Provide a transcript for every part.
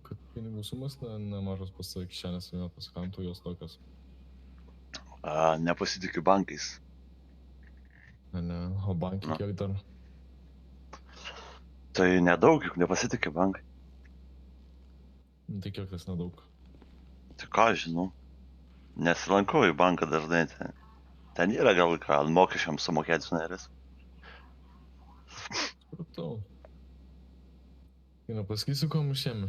Kad pinigų sumas nemažas pas save kišenės įmetas, kam tu jos tokios? Nepasitikiu bankais. Ne, o bankai Nu, kiek dar? tai nedaug, juk nepasitikiu bankai. Tai kiek tas nedaug. Tai ką aš žinau. Nesilankau į banką dažnai. Ten yra gal ką mokesčiams sumokėti narės. Supratau. Tai nepasakysiu, ko mušėme.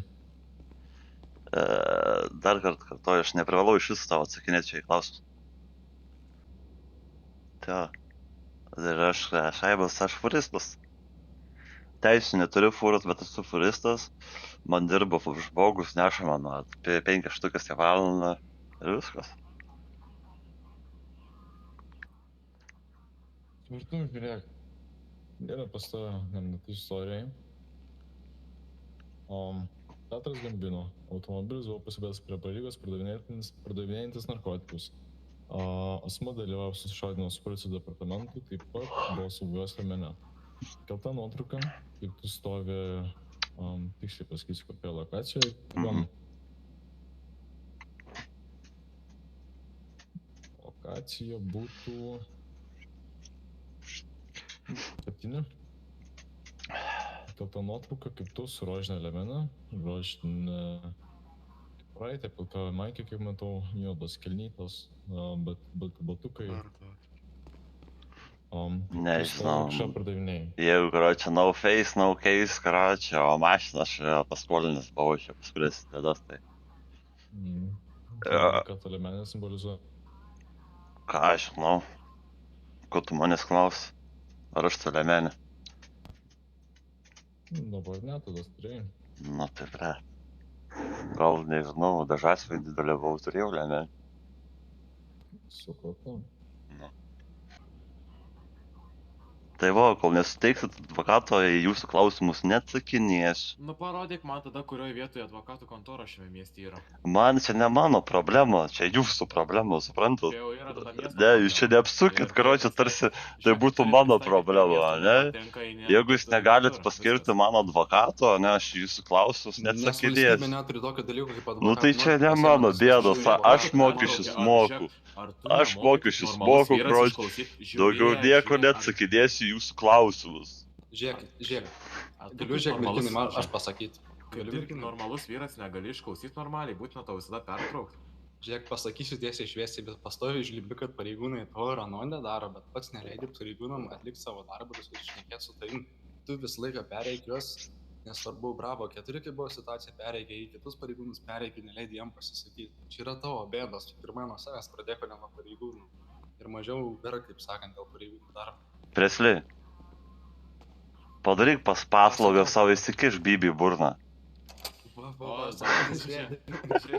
Dar kartą kartuoju, aš neprivalau iš viso tavo atsakinėti čia į klausimus. Tai ir aš šaibas, aš furistas. Teisų neturiu fūros, bet esu furistas. Man dirba žmogus, neša man apie 5 štukas į valandą. Ir viskas. Supratau, žiūrėk. Yra pas tave net istorijai. Petras Gambino. Automobilis buvo pasibėdęs prie pareigos pardavinėjantis narkotikus. Asmuo dalyvavo susišaudymo su policijos departamentu, taip pat buvo saugos liemene. Kelta nuotrauka, kaip tu stovi, tiksliai pasakysiu, kokia lokacija. Lokacija būtų 7. Kelta nuotrauka, kaip tu su rožinė liemena, rožinė praeitė, pilka maikė, kaip matau, juodos kelnytos, bet batukai. Nežinau. Kažką pardavinėjai. Jeigu, karočią, no face, no case, karočią, o mašiną aš paskolinęs buvau čia paskulis tada, tai. Ką ta liemenė simbolizuoja? Ką aš žinau. Ko tu manęs klausi? Ar aš ta liemenė? Dabar ne, tada turėjai. Nu tai bre. Gal nežinau, dažasvaidį dalyvau, turėjau liemenę. Supratau. Nu. Tai va, kol nesuteiksit advokato, į jūsų klausimus neatsakinėsiu. Nu parodyk man tada, kurioje vietoje advokatų kontora šiame mieste yra. Man čia ne mano problema, čia jūsų problema, suprantat? Čia jau yra tada miesto Ne, jūs čia neapsukit, karočią, tarsi tai būtų mano problema, ne? Jeigu jūs negalit paskirti mano advokato, ne, aš jūsų klausimus neatsakinėsiu. Neturi tokio dalyko kaip advokatas. Nu tai čia ne mano bėdos, aš mokesčius moku. Aš mokesčius moku, karočią. Daugiau nieko neatsakinėsiu jūsų klausimus. Žiūrėk. Galiu žiūrėk, merginai, man aš pasakyti. Kad irgi normalus vyras negali išklausyti normaliai, būtina tau visada pertraukti. Žiūrėk, pasakysiu tiesiai šviesiai, bet pastoviai žlibi, kad pareigūnai to ir ano nedaro, bet pats neleidi pareigūnam atlikti savo darbą, kad šnekėt su tavim. Tu visą laiką pereik juos, nesvarbu, Bravo 4, kai buvo situacija, pereikia į kitus pareigūnus, pereikia, neleidi jam pasisakyti. Čia yra tavo bėdos, pirmai nuo savęs pradėko ne nuo pareigūnų. Ir mažiau vera, kaip sakant, dėl pareigūnų darbo. Presli, padaryk paslaugą savo, įsikiš Bibi burną. O, žiūrėk,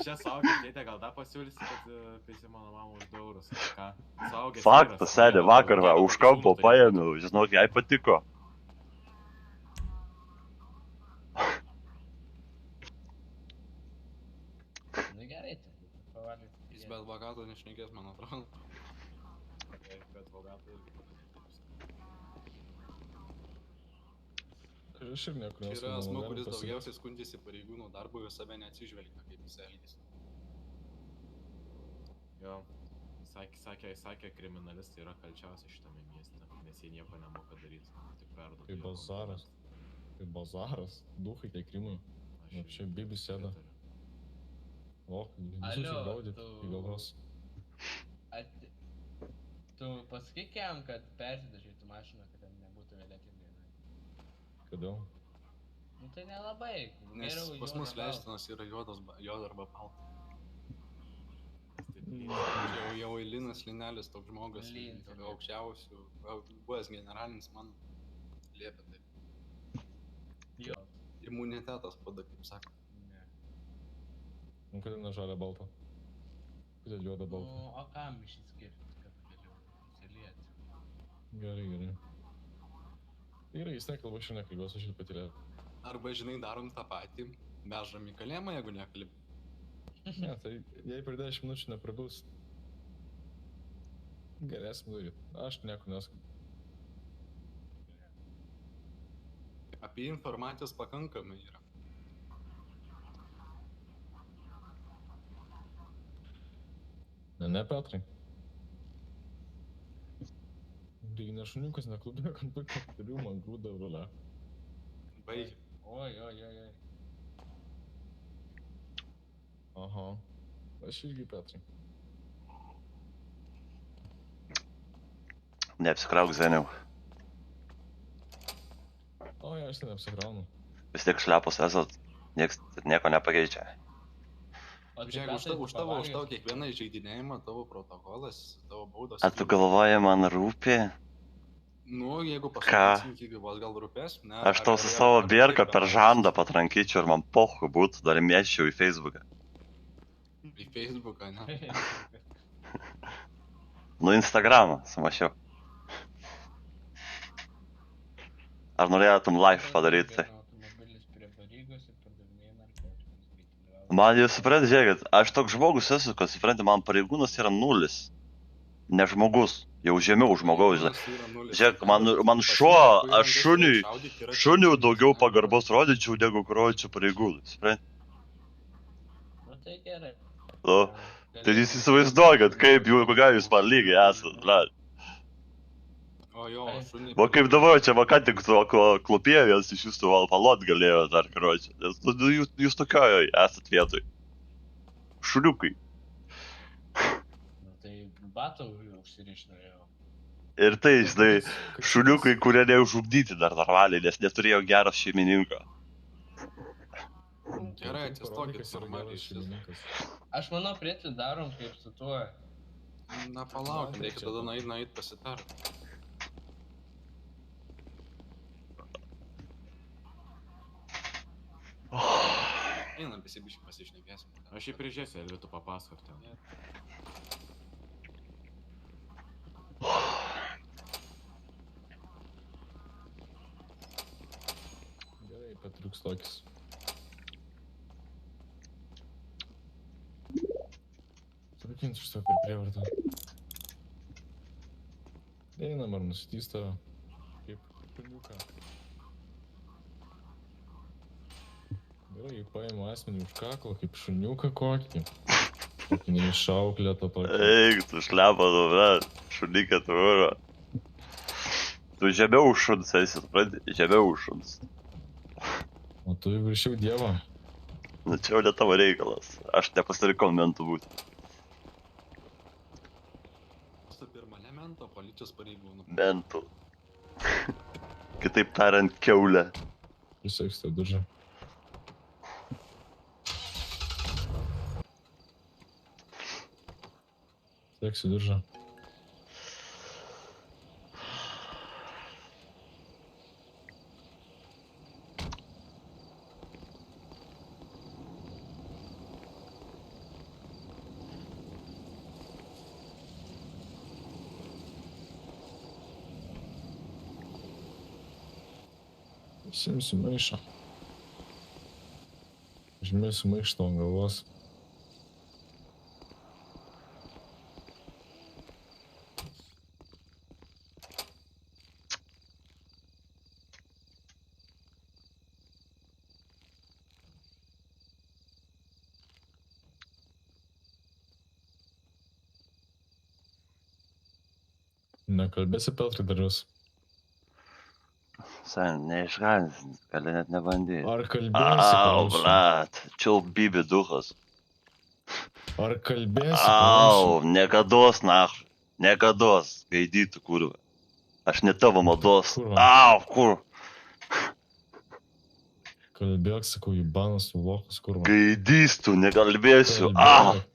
čia saugės, tėtė, gal dar pasiūlysi, kad pėsi mano mamą už 2 eurus. Ką? Saugės. Faktas, sėdė, vakar va, už kampo paėmiau, žinok, jai patiko. Nu gerai, tai pavalgyt. Jis be advokato nešnekės, man atrodo. Be advokato irgi. Aš ir niekur nesu. Yra asmo, kuris daugiausiai skundžiasi pareigūnų darbu, jo save neatsižvelgia, kaip jis elgėsi. Jo, sakė, kriminalistai yra kalčiausi šitame mieste, nes jie nieko nemoka daryti, tik perduoti. Tai bazaras. Tai bazaras. Duhai tie krimai. Čia Bibi sėda. O, visus įgaudyti į galvos. Tu pasakyk jam, kad persidažytų mašiną, kad ten nebūtų vėlėtingai. Kodėl? Nu tai nelabai. Nes pas mus leistinas yra juoda arba balta. Jau eilinas linelis toks žmogas, aukščiausių, buvęs generalinis man liepia taip. Jo. Imunitetas pada, kaip sako. Ne. Nu kodėl ne žalia balta? Kodėl juoda balta? Nu, o kam išskirti, kad galiu įsilieti? Gerai. Gerai, jis nekalba, aš ir nekalbėsiu, aš ir patylėjau. Arba, žinai, darom tą patį, vežam į kalėjimą, jeigu nekalbė. Ne, tai jei per 10 minučių neprabus, galėsim daryti. Aš nieko neskaitau. Apie informacijos pakankamai yra. Ne, Petrai. Taigi ne šuniukas, ne klubinio kontakto, turiu man grūdą rulę. Baigi. Oi, oi, oi, oi. Aha. Aš irgi, Petrai. Neapsikrauk, Zeniau. Oi, aš ten apsikraunu. Vis tiek šlepos esat, nieks nieko nepakeičia. O tai Žiūrėk, Petrai, už tu tavo pavalgęs? kiekvieną įžeidinėjimą, tavo protokolas, tavo baudos. Ar tu galvoji, man rūpi? Nu, jeigu Ką? pasakysim iki gyvos, gal rūpės? Ne, Aš tau su savo bierką per žandą patrankyčiau ir man pohu būtų, dar mėčiau į Facebooką. Į Facebooką, ne? Nu, Instagramą sumašiau. Ar norėtum live padaryti? Automobilis prie pareigos ir pardavinėja narkotikus. Man jūs suprantate, žiūrėkit, aš toks žmogus esu, kad suprantate, man pareigūnas yra nulis. Ne žmogus, jau žemiau žmogaus. Žiūrėk, man šuo, aš šuniui daugiau pagarbos rodyčiau, negu kročiu pareigūnui, suprantate? Nu tai gerai. Nu, tai jūs įsivaizduokit, kaip kokia jūs man lygiai esat, blet. O jo, šunį. Va kaip dabar čia, va ką tik klopėjęs iš jūsų valpalot galėjo dar, kročiu. Nes nu, jūs tokioj esat vietoj. Šuniukai. Nu tai batų užsiriš norėjau. Ir tai, žinai, šuniukai, kurie neužugdyti dar normaliai, nes neturėjo gero šeimininko. Gerai, Tai parodai, atsistokit kas yra normaliai. geras šeimininkas. Aš manau, prietai darom kaip su tuo. Na, palaukim, reikia tada nueit pasitart. Einam visi biškai pasišnekėsim. Aš jį prižiūrėsiu, Elvi, tu papasakok ten. Gerai, Petriuks tokis. Trakinti iš to per prievartą. Einam ar nusitys tave. Kaip šuniuką. Gerai, paimu asmenį už kaklo, kaip šuniuką kokį. Tokį neišauklėtą tokį. Eik, tu šlepa, nu, blet, šunikę tu uro. Tu žemiau už šuns esi, supranti, žemiau už šuns. O tu viršiau dievą. Nu čia jau ne tavo reikalas, aš nepasirikau mentų būti. Su pirma elemento policijos pareigūnų. Mentų. Kitaip tariant, kiaulė. Priseks tą diržą. Seksiu diržą. Simsiu maišą. Žymėsiu maištą ant galvos. Nekalbėsi, Petrai, dar vis. Sen, neišgąsdink, gali net nebandyti. Ar kalbėsi, Au, klausiu? blet, čia bibi duchas. Ar kalbėsi, klausiu? Au, nekados, nach. Nekados, gaidytų, kurva. Aš ne tavo mados. Kurva. Au, kur? Kalbėk, sakau, Ibanas, tu lokas, kurva. Gaidystų, nekalbėsiu. Au. Kalbėk.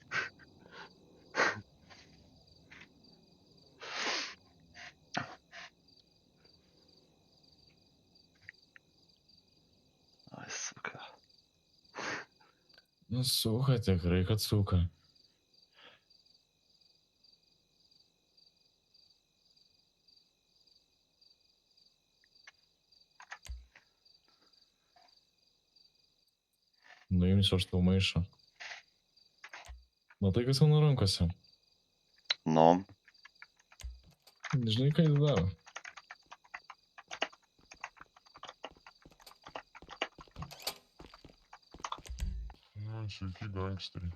Ai, suka. Nu, suka, tikrai, kad suka. Nuimsiu aš tau maišą. Matai, kas mano rankose? Nu, Žinai, ką jis daro? Nu, sveiki, gangsteriai.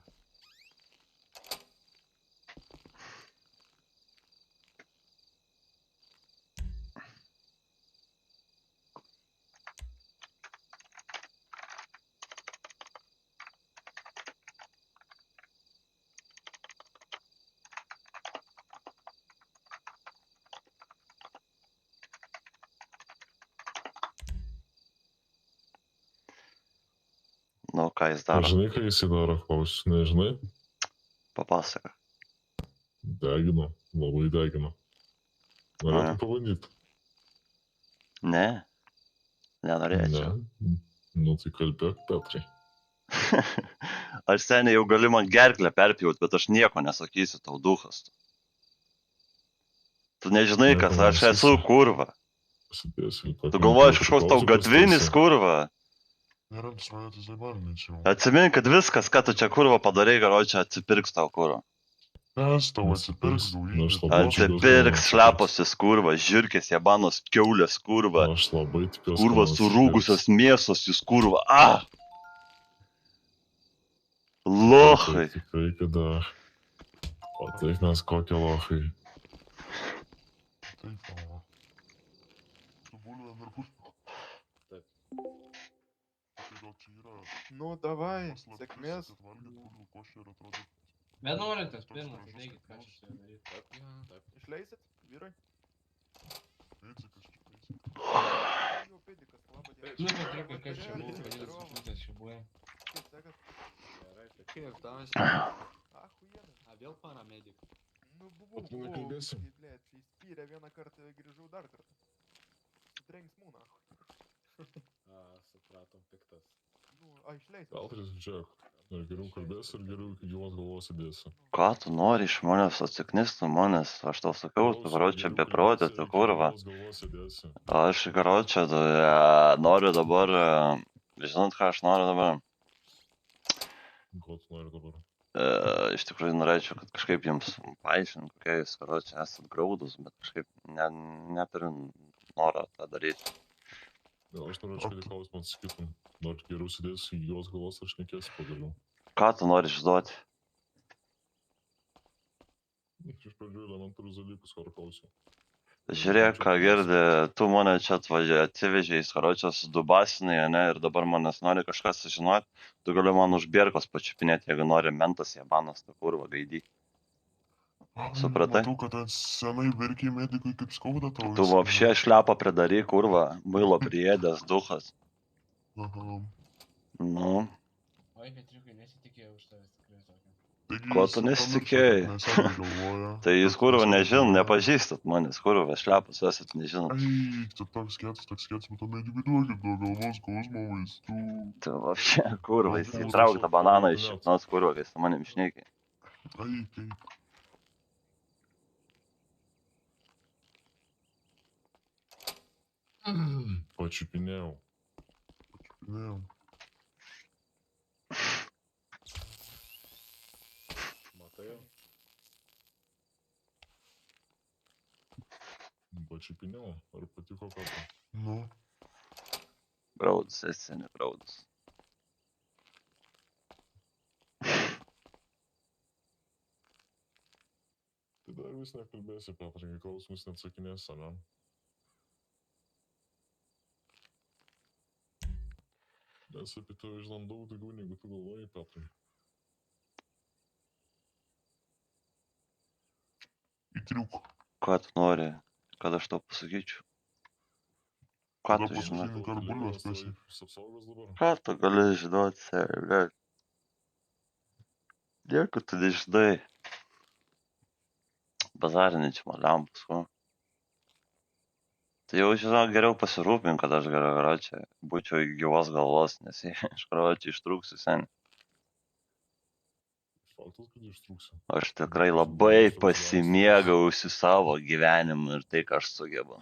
Nu, ką jis daro? Žinai, ką jis daro, klausiu, nežinai? Papasaka. Degino, labai degino. Norėtum pabandyti? Ne. Nenorėčiau. Ne. Nu tai kalbėk, Petrai. Aš seniai jau gali man gerklę perpjauti, bet aš nieko nesakysiu, tau duhas. Tu nežinai, Nieko kas aš esu, nesakysi. kurva. Pasidėsiu. Tu galvoji, aš kažkoks tau gatvinis, kurva. Atsimink, kad viskas, ką tu čia, kurva, padarai, karočią, atsipirks tau, kurva. Kas tau atsipirks Atsipirks šleposis, kurva, žirkės, jabanos, kiaulės, kurva. Aš labai tikiuosi. Kurva, surūgusios mėsos, jūs, kurva. Ah! Lohai. Tikrai, kada. O taip mes kokie lohai. Taip, o. Tu bulvė narkus. Taip. Tai gal čia yra Nu, davai, paslaptis, sėkmės. kad valgyt bulvių košę ir atrodo. 11, pirmas, ateikit, ką čia su juo daryti. Taip. Išleisit, vyrai? Pėdsikas čia pėdsikas. Jau pėdikas, laba diena. Nu, patriukai, kas čia buvo, kodėl sužlutęs čia buvo. Kaip sekas? Gerai, taip. Kaip tavas? Achuienas. A, vėl paramedik. Nu, buvau, Tu nekalbėsi? Kaip, blėt, čia įspyrė vieną kartą, grįžau dar kartą. Trenksmų, na. Supratom, piktas. Nu, išleisit. Petras, žiūrėk. Ir geriau kalbėsi, ir geriau iki gyvos galvos įdėsi. Ką tu nori iš manęs atsiknistų manęs? Aš tau sakiau, tu karočią beprotė, tu kurva. Aš karočią noriu dabar, žinot ką aš noriu dabar? Ko tu nori dabar? Iš tikrųjų norėčiau, kad kažkaip jums paaiškint, kokie jūs karočią esat graudus, bet kažkaip neturiu noro tą daryti. Aš norėčiau, kad į klausimą atsakytum. Nors geriau sėdėsi iki gyvos galvos, aš nekėsiu pagaliau. Ką tu nori išduoti? Iš pradžių elementarus dalykus, ką klausiu. Žiūrėk, ką girdi, tu mane čia atsivežė į karočios dubasinai, ne, ir dabar manęs nori kažką sužinoti, tu gali man už bierkos pačiupinėti, jeigu nori mentas, jabanas, ta kurva, gaidy. Supratai? Matau, kad ten senai verkiai medikui kaip skauda tau. Tu vapšė šlepą pridary, kurva, muilo priėdęs, duhas. Aha. Nu, Oi, Petriukai, nesitikėjau už tavęs tikrai tokio. Taigi Ko jis tu pamiršo, nesitikėjai? kad mes abi galvoja, tai jūs kad kurva mes abi nežin, galvoja. nepažįstat manęs, kurva, šlepas esat nežinot. Ai, tu toks kėtas, bet to medikui duokit nuo galvos skausmo vaistų. Tu vapšė, kurva, įsitrauk tą bananą iš šipnos, kurva, kai su manim šnekiai. Ai, kaip. Pačiupinėjau. Pačiupinėjau. Matai jau? Pačiupinėjau. Ar patiko ką? Nu, Graudus, esi negraudus. Tai dar vis nekalbėsi, Petrai, kai klausimus neatsakinėsi, ne? Mes apie tave žinom daug daugiau, negu tu galvoji, Petrai. į triuką. Ką tu nori, kad aš tau pasakyčiau? Ką Tada tu žinai? pasakyk, ar bulves pesi. Apsaugos dabar? Ką tu gali žinoti, sėlė? Nieko tu nežinai. Bazarinė čia man lempus, ko? Tai jau, žinok, geriau pasirūpink, kad aš karočią būčiau iki gyvos galvos, nes iš karočią ištrūksiu seniai. Faktas, kad ištrūksi. Aš tikrai labai pasimėgausiu savo gyvenimu ir tai, ką aš sugebu.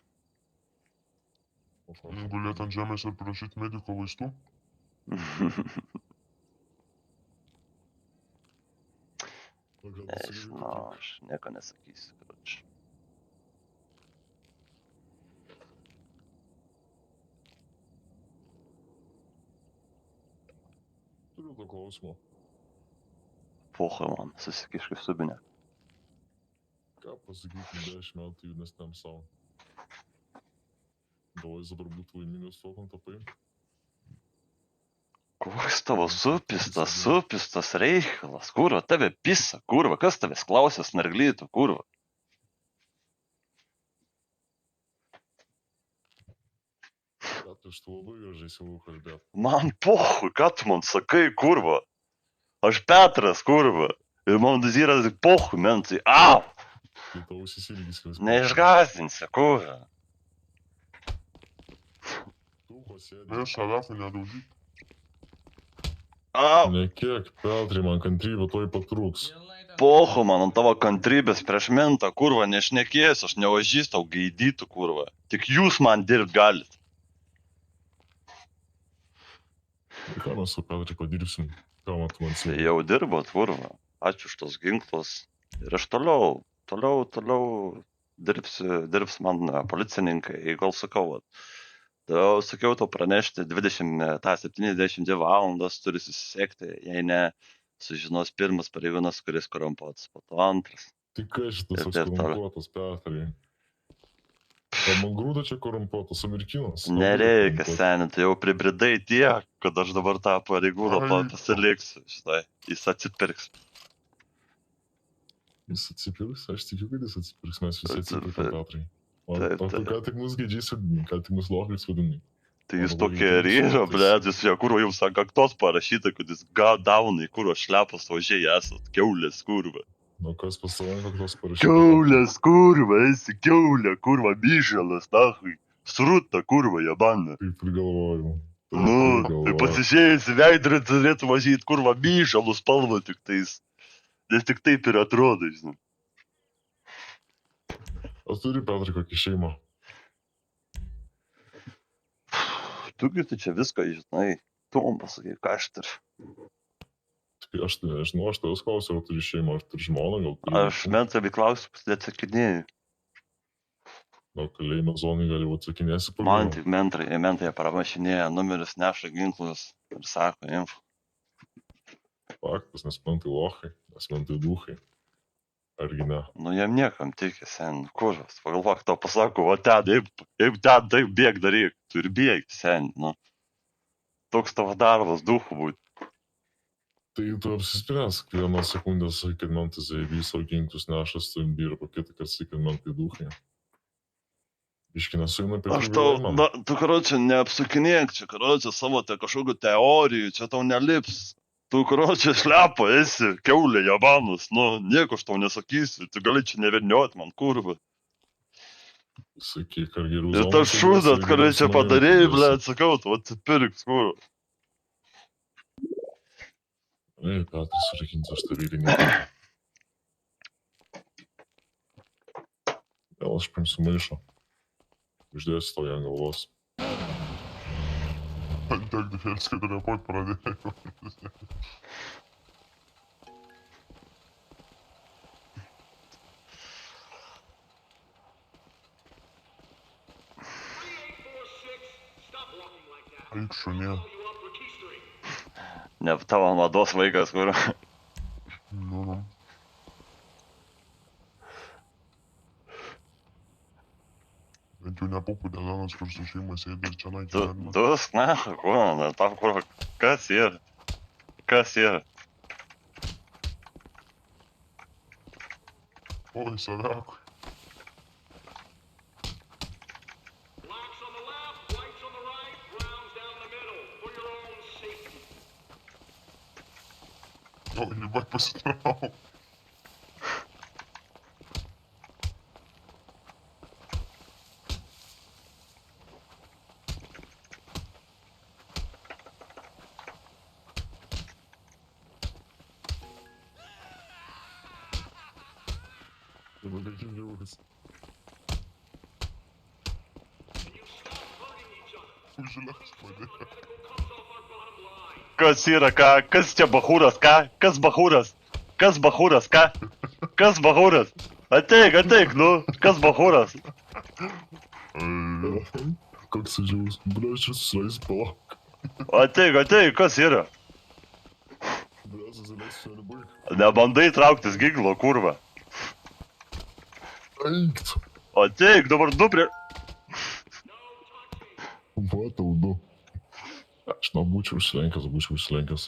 O faktas, Gulėt ant žemės ir prašyti mediko vaistų. Nežinau, aš nieko nesakysiu, karočią. Turiu to klausimo. Poha man, susikiškai subinę. Ką pasakytum 10 metų jaunesniam savo? Galvoji, dabar būtų laimingas tuo, kam tapai? Koks tavo supistas reikalas, kurva, tave pisa, kurva, kas tavęs klausęs narglytų, kurva. Ką Petras, tu labai gražiai siūlau kalbėti. Man pohui, ką tu man sakai, kurva? Aš Petras, kurva. Ir man yra tik pohui, mentai. Au! Tai tau ausis ilgis kils. Neišgazdinsi, kurva. Tu, ko sėdi? Ne, šalafų nedaužyk. Au! Ne kiek, Petrai, man kantrybė toj patrūks. Pohu man ant tavo kantrybės prieš mentą, kurva, nešnekėsiu, aš nevažįstau gaidytų, kurva. Tik jūs man dirbt galit. Tai ką mes su Petrai padirbsim? Ką man tu man Tai siūlai? jau dirbot, kurva. Ačiū už tos ginklus. Ir aš toliau dirbs man policininkai, gal sakau, sakiau tau pranešti 72 valandas, turi susisiekti, jei ne, sužinos pirmas pareigūnas, kuris korumpuotas, po to antras. Tai kas šitas Ir toks taip toliau. korumpuotas, Petrai? Ar man grūda čia korumpuotas Amerikinas? Nereikia, seniai, tai jau pribridai tiek, kad aš dabar tą pareigūną Ai. pasiliksiu, štai, jis atsipirks. Jis atsipirks? Aš tikiu, kad jis atsipirks, mes visi Taip, atsipirkam, taip. Petrai. Taip, O tu taip. ką tik mus gaidžiais vadini, ką tik mus lokais vadini. Tai jūs Mano tokie ir vaikas yra, šaltas. blėt, jūs jo kurva jums ant kaktos parašyta, kad jūs daunai, kurva šlepas ožiai esat, kiaulės kurva. Nu kas pas tave ant kaktos parašyta? Kiaulės kurva, esi kiaulė, kurva, myžalas, nahui. Sruta, kurva, jabana. Taip ir galvojau. Taip Nu, ir tai galvojau. pasižiūrėjus į veidrodį turėtų mažyti, kurva, myžalų spalvą tik tais. Nes tik taip ir atrodo, žinai. Ar turi, Petrai, kokį šeimą? Tugi tu čia viską žinai. Tu man pasakai, ką aš turiu. Tai aš tai nežinau, aš tavęs klausiau, ar turi šeimą, ar turi žmoną, gal turi. Aš mentavį klausimus neatsakinėjau. Nu, kalėjimo zonai gali būti atsakinėsi Man tik mentai pramašinėja, numeris neša ginklus ir sako info. Faktas, nes man tai lochai, nes man tai duhai. Argi ne? Nu, jam niekam tikė, sen, kurvas. Pagalvok, tau pasako, o ten, eik ten, taip bėg daryk. Tu ir bėgti, sen, nu. Toks tavo darbas, duhu būti. Tai tu apsispręsk, vieną sekundę sakai, kad man tai zaibys, o ginklus nešas, tu dirba, kitą, kad sakai, kad man tai duhai. Iški nesuina apie Aš tau, tu, karočią, neapsukinėk čia, karočią, savo te kažkokių teorijų, čia tau nelips. Tu, karočią, šlepa esi, kiaulė, jabanus, nu, nieko aš tau nesakysiu, tu gali čia neverniuoti man, kurva. Sakyk, ar geriau Ir tas šūdat, karočią, padarėjai, ble, atsakau, tu atsipirks, kurva. Ei, Petras, surakinti, aš tave įrinėjau. Gal aš paimsiu maišą. Uždėsiu tau ją ant galvos. Man tiek dėlės, kad repot pradėjau. Eik šunė. Ne tavo mados vaikas, kurva. Nu. Bent jau nepupų dėdanas, kur su šeima sėdi ir čia Tu, naikė. tu, na, kurva, tau, kurva, kas yra? Kas yra? Oi, savekui. Oi, libai pasitrau. Dabar reikia džiaugas. Užžiūrės padėjo. Kas yra, ką? Kas čia bahūras, ką? Kas bahūras? Kas bahūras, ką? Kas bahūras? Ateik, nu, kas bahūras? Koks džiaugas, bля, čia susileis palauk. Ateik, kas yra? Bля, susileis čia labai. Nebandai trauktis ginklo, kurva. Eikt. Ateik, dabar du prie... Matau, du. Aš nebūčiau užsilenkęs, būčiau užsilenkęs.